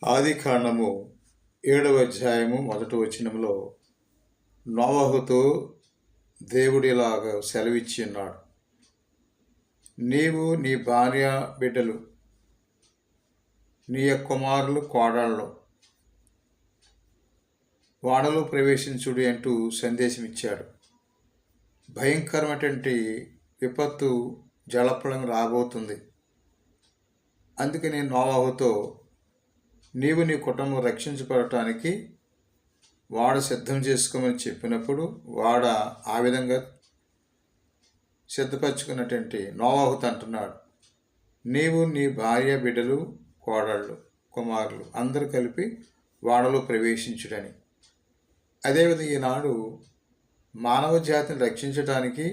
ఆదికాండము 7వ అధ్యాయము 1వ వచనంలో నోవహుతో దేవుడిలాగా సెలవిచ్చి ఉన్నాడు. నీవు నీ భార్య బిడ్డలు నీ కుమారులు కోడళ్ళు వాడలో ప్రవేశించుడి అంటూ సందేశం ఇచ్చాడు. భయంకరమైనటువంటి విపత్తు జలప్రళయం రాబోతుంది. అందుకని నోవహుతో నీవు నీ కుటుంబం రక్షించబడటానికి వాడ సిద్ధం చేసుకోమని చెప్పినప్పుడు వాడ ఆ విధంగా సిద్ధపరచుకున్నటువంటి నోవహుతో అంటున్నాడు, నీవు నీ భార్య బిడ్డలు కోడళ్ళు కుమారులు అందరూ కలిపి వాడలో ప్రవేశించుడని. అదేవిధంగా ఈనాడు మానవ జాతిని రక్షించడానికి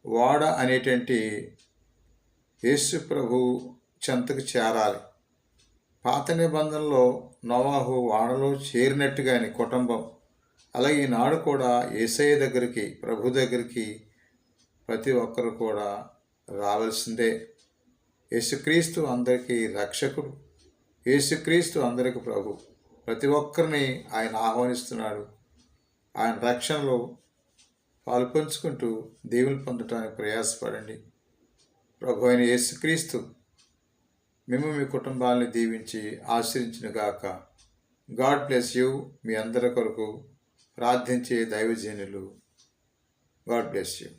వాడ అనేటువంటి యేసు ప్రభు చెంతకు చేరాలి. పాత నిబంధనలో నోవహు వాడలో చేరినట్టుగాని కుటుంబం, అలాగే ఈనాడు కూడా యేసయ్య దగ్గరికి ప్రభు దగ్గరికి ప్రతి ఒక్కరు కూడా రావాల్సిందే. యేసుక్రీస్తు అందరికీ రక్షకుడు, యేసుక్రీస్తు అందరికి ప్రభు. ప్రతి ఒక్కరిని ఆయన ఆహ్వానిస్తున్నాడు. ఆయన రక్షణలో పాల్పంచుకుంటూ దేవుని పొందటానికి ప్రయాసపడండి. ప్రభు అయిన యేసుక్రీస్తు మేము మీ కుటుంబాలని దీవించి ఆశ్రయించునుగాక. God bless you. మీ అందరి కొరకు ప్రార్థించే దైవజనులు. God bless you.